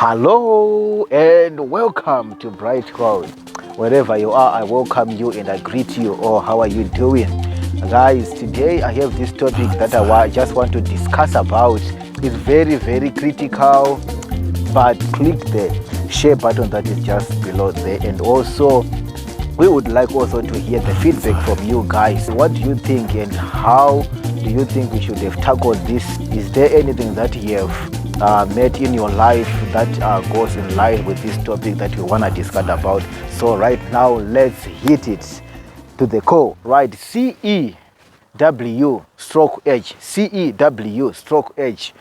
Hello and welcome to Bright Cloud. Wherever you are, I welcome you and I greet you. Or how are you doing? Guys, today I have this topic that I just want to discuss about. It's very critical, but click the share button that is just below there. And also, we would like also to hear the feedback from you guys. What do you think and how do you think we should have tackled this? Is there anything that you have met in your life that goes in line with this topic that we want to discuss about? So right now, let's hit it to the core. Right, CEW stroke H, CEW stroke H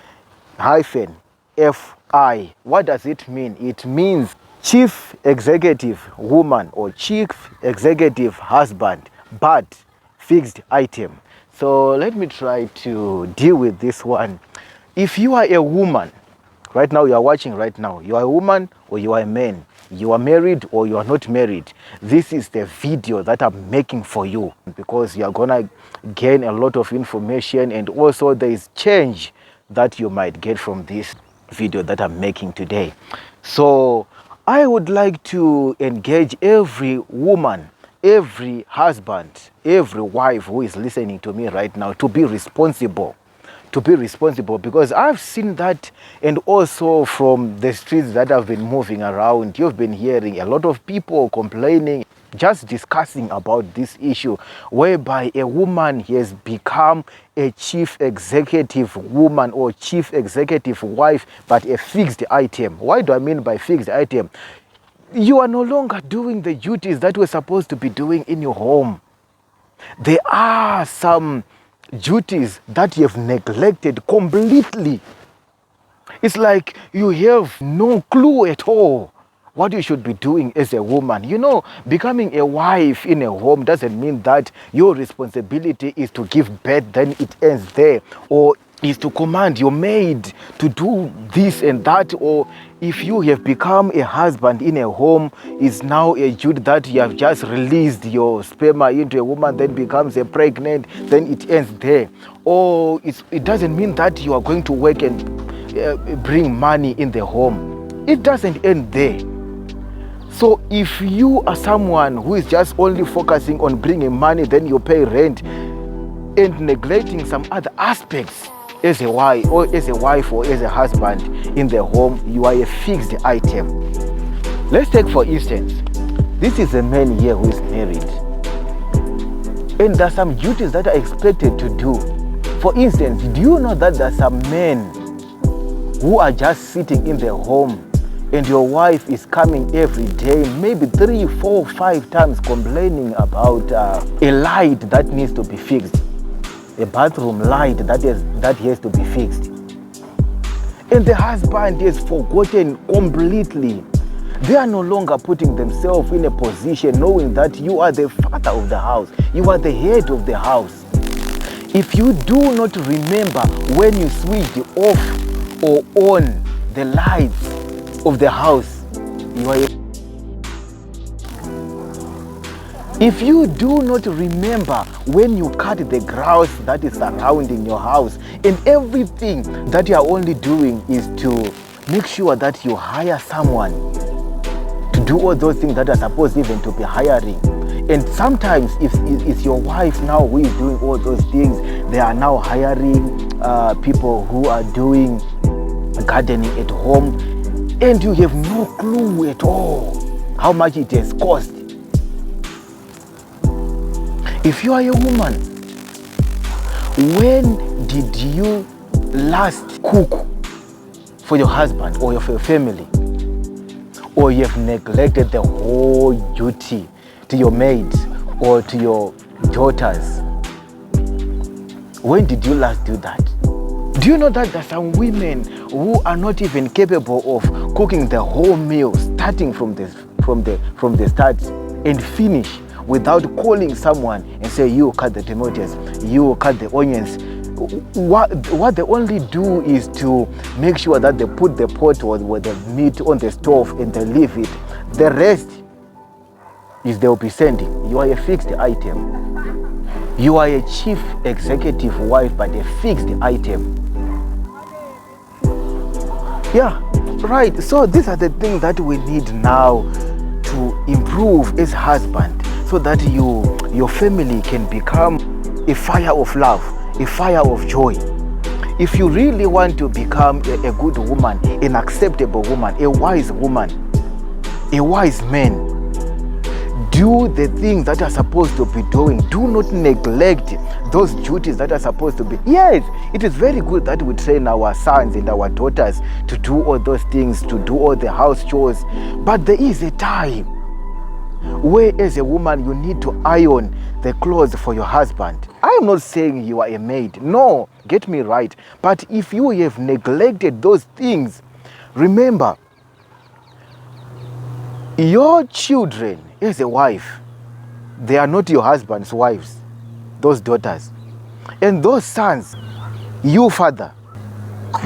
hyphen FI. What does it mean? It means Chief Executive Woman or Chief Executive Husband, but fixed item. So let me try to deal with this one. If you are a woman, right now you are watching right now, you are a woman or you are a man, you are married or you are not married, this is the video that I'm making for you, because you are gonna gain a lot of information, and also there is change that you might get from this video that I'm making today. So I would like to engage every woman, every husband, every wife who is listening to me right now to be responsible. Because I've seen that, and also from the streets that I've been moving around, you've been hearing a lot of people complaining, just discussing about this issue, whereby a woman has become a chief executive woman or chief executive wife, but a fixed item. Why do I mean by fixed item? You are no longer doing the duties that we're supposed to be doing in your home. There are some duties that you have neglected completely. It's like you have no clue at all what you should be doing as a woman. You know, becoming a wife in a home doesn't mean that your responsibility is to give birth, then it ends there, or is to command your maid to do this and that. Or if you have become a husband in a home, is now a duty that you have just released your sperma into a woman, then becomes a pregnant, then it ends there. Or it doesn't mean that you are going to work and bring money in the home. It doesn't end there. So if you are someone who is just only focusing on bringing money, then you pay rent, and neglecting some other aspects as a wife or as a husband in the home, you are a fixed item. Let's take for instance, this is a man here who is married, and there are some duties that are expected to do. For instance, do you know that there are some men who are just sitting in their home, and your wife is coming every day, maybe 3, 4, 5 times, complaining about a light that needs to be fixed, a bathroom light that has to be fixed, and the husband is forgotten completely. They are no longer putting themselves in a position knowing that you are the father of the house, you are the head of the house. If you do not remember when you switched off or on the lights of the house, you are if you do not remember when you cut the grass that is surrounding your house, and everything that you are only doing is to make sure that you hire someone to do all those things that are supposed even to be hiring. And sometimes if it's your wife now who is doing all those things, they are now hiring people who are doing gardening at home, and you have no clue at all how much it has cost. If you are a woman, when did you last cook for your husband or for your family? Or you have neglected the whole duty to your maids or to your daughters? When did you last do that? Do you know that there are some women who are not even capable of cooking the whole meal, starting from the start and finish, without calling someone and say, you cut the tomatoes, you cut the onions? What they only do is to make sure that they put the pot or the meat on the stove and they leave it. The rest is they'll be sending. You are a fixed item. You are a chief executive wife, but a fixed item. Yeah, Right, so these are the things that we need now to improve as husband, so that your family can become a fire of love, a fire of joy. If you really want to become a good woman, an acceptable woman, a wise man, do the things that are supposed to be doing. Do not neglect those duties that are supposed to be. Yes, it is very good that we train our sons and our daughters to do all those things, to do all the house chores. But there is a time where, as a woman, you need to iron the clothes for your husband. I am not saying you are a maid. No, get me right. But if you have neglected those things, remember, your children, as a wife, they are not your husband's wives, those daughters. And those sons, you father,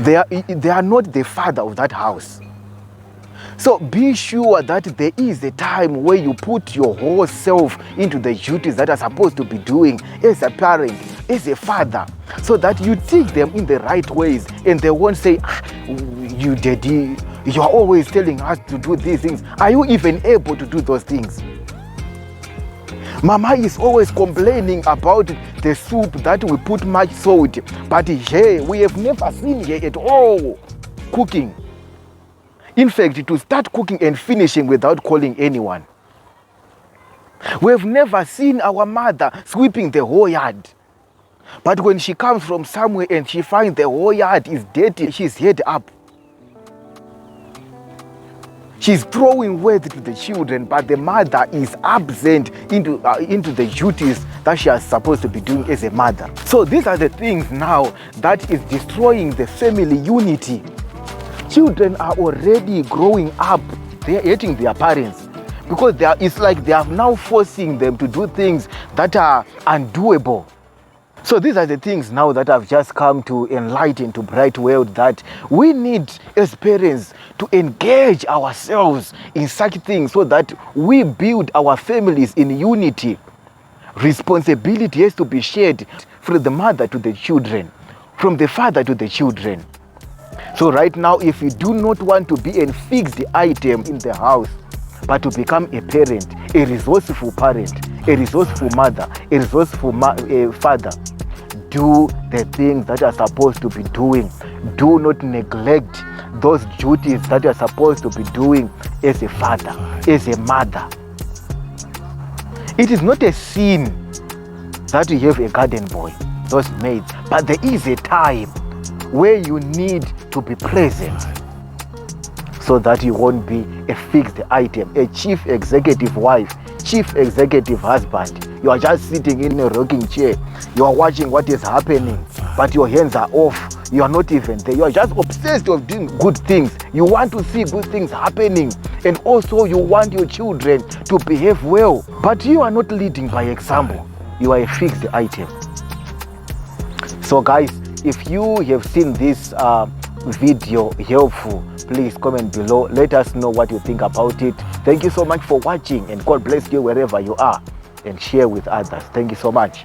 they are not the father of that house. So be sure that there is a time where you put your whole self into the duties that are supposed to be doing as a parent, as a father, so that you teach them in the right ways, and they won't say, you daddy, you are always telling us to do these things. Are you even able to do those things? Mama is always complaining about the soup that we put much salt, but here we have never seen her at all cooking. In fact, to start cooking and finishing without calling anyone. We have never seen our mother sweeping the whole yard. But when she comes from somewhere and she finds the whole yard is dirty, she's head up. She's throwing words to the children, but the mother is absent into the duties that she is supposed to be doing as a mother. So these are the things now that is destroying the family unity. Children are already growing up. They are hating their parents because it's like they are now forcing them to do things that are undoable. So these are the things now that I've just come to enlighten to Bright World, that we need as parents to engage ourselves in such things so that we build our families in unity. Responsibility has to be shared from the mother to the children, from the father to the children. So right now, if you do not want to be a fixed item in the house, but to become a parent, a resourceful parent, a resourceful mother, a resourceful father, do the things that are supposed to be doing. Do not neglect those duties that you are supposed to be doing as a father, as a mother. It is not a sin that you have a garden boy, those maids, but there is a time where you need to be present so that you won't be a fixed item, a chief executive wife, chief executive husband. You are just sitting in a rocking chair. You are watching what is happening, but your hands are off. You are not even there. You are just obsessed with doing good things. You want to see good things happening, and also you want your children to behave well, but you are not leading by example. You are a fixed item. So guys, if you have seen this video helpful, please comment below. Let us know what you think about it. Thank you so much for watching, and God bless you wherever you are, and share with others. Thank you so much.